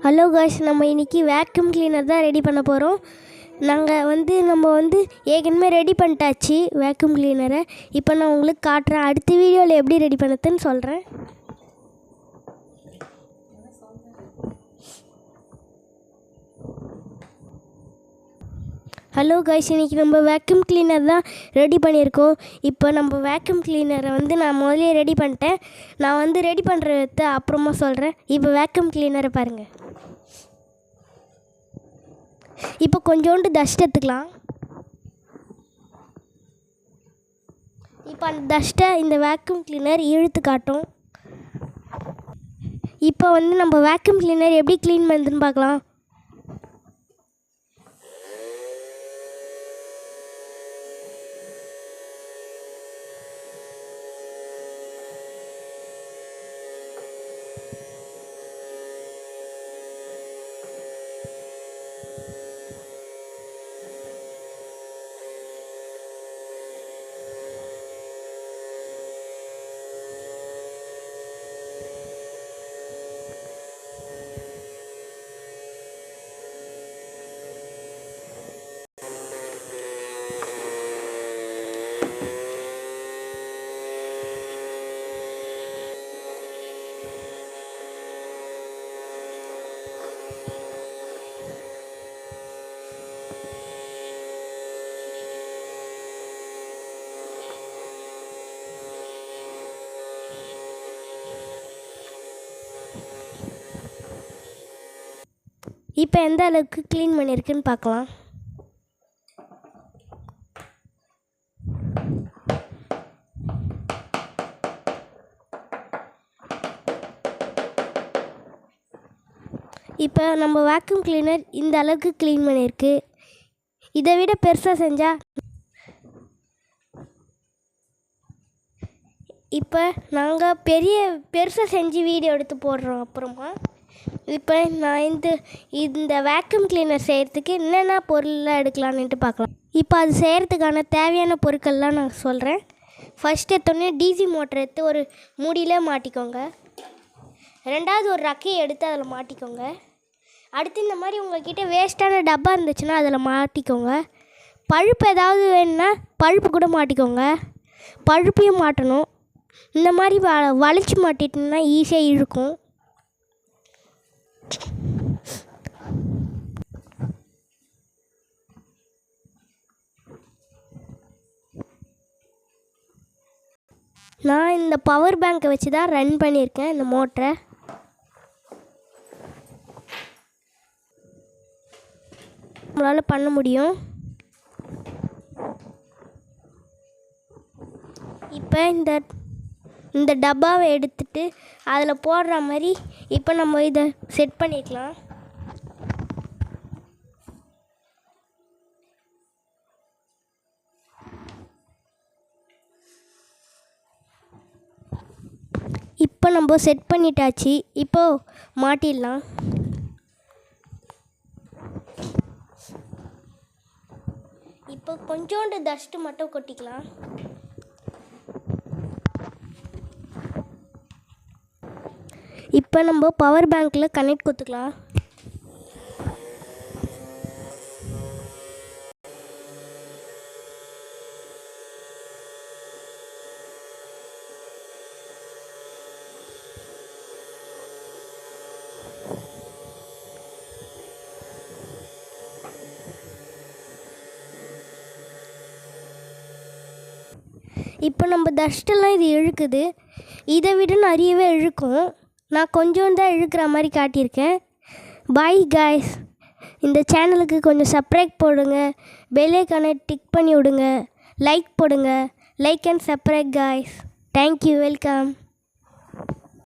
Hello guys, நம்ம இன்றைக்கி vacuum cleaner தான் ரெடி பண்ண போகிறோம். நம்ம ஏற்கனவே ரெடி பண்ணிட்டாச்சு வேக்யூம் கிளீனரை. இப்போ நான் உங்களுக்கு காட்டுறேன். அடுத்த வீடியோவில் எப்படி ரெடி பண்ணதுன்னு சொல்கிறேன். ஹலோ காய்ஸ், இன்றைக்கி நம்ம வேக்யூம் கிளீனர் தான் ரெடி பண்ணியிருக்கோம். இப்போ நம்ம வேக்யூம் கிளீனரை நான் முதலே ரெடி பண்ணிட்டேன். நான் ரெடி பண்ணுறத அப்புறமா சொல்கிறேன். இப்போ வேக்யூம் கிளீனரை பாருங்கள். இப்போ கொஞ்சோண்டு டஸ்ட் எடுத்துக்கலாம். இப்போ அந்த டஸ்ட்டை இந்த வேக்யூம் கிளீனர் இழுத்து காட்டும். இப்போ நம்ம வேக்யூம் கிளீனர் எப்படி க்ளீன் பண்ணுதுன்னு பார்க்கலாம். இப்போ எந்த அளவுக்கு க்ளீன் பண்ணியிருக்குன்னு பார்க்கலாம். இப்போ நம்ம வேக்யூம் கிளீனர் இந்த அளவுக்கு க்ளீன் பண்ணியிருக்கு. இதை விட பெருசாக செஞ்சால் இப்போ நாங்கள் பெருசாக செஞ்சு வீடியோ எடுத்து போடுறோம். அப்புறமா இப்போ நான் இந்த வேக்யூம் கிளீனர் செய்கிறதுக்கு என்னென்ன பொருள்லாம் எடுக்கலான்ட்டு பார்க்கலாம். இப்போ அது செய்கிறதுக்கான தேவையான பொருட்கள்லாம் நான் சொல்கிறேன். ஃபஸ்ட் எடுத்தோடனே டிசி மோட்டர் எடுத்து ஒரு மூடியில் மாட்டிக்கோங்க. ரெண்டாவது ஒரு ரக்கையை எடுத்து அதில் மாட்டிக்கோங்க. அடுத்து இந்த மாதிரி உங்கள்கிட்ட வேஸ்ட்டான டப்பா இருந்துச்சுன்னா அதில் மாட்டிக்கோங்க. பழுப்பு ஏதாவது வேணும்னா பழுப்பு கூட மாட்டிக்கோங்க. பழுப்பையும் மாட்டணும். இந்த மாதிரி வளைச்சி மாட்டிட்டோம்னா ஈஸியாக இழுக்கும். நான் இந்த பவர் பேங்கை வச்சு தான் ரன் பண்ணியிருக்கேன் இந்த மோட்டரை. நம்மளால் பண்ண முடியும். இப்போ இந்த டப்பாவை எடுத்துட்டு அதில் போடுற மாதிரி இப்போ நம்ம இதை செட் பண்ணிக்கலாம். இப்போ நம்ம செட் பண்ணிட்டாச்சு. இப்போது மாட்டிடலாம். இப்போ கொஞ்சோண்டு டஸ்ட்டு மட்டும் கொட்டிக்கலாம். இப்போ நம்ம பவர் பேங்க்கில் கனெக்ட் கொடுத்துக்கலாம். இப்போ நம்ம டஸ்ட்டெல்லாம் இது இழுக்குது. இதை விட நிறையவே இழுக்கும். நான் கொஞ்சம் தான் இழுக்கிற மாதிரி காட்டியிருக்கேன். Bye guys. இந்த சேனலுக்கு கொஞ்சம் சப்ஸ்கிரைப் போடுங்க. பெல் ஐகானை டிக் பண்ணி விடுங்க. லைக் போடுங்க. Like and subscribe guys. Thank you. Welcome.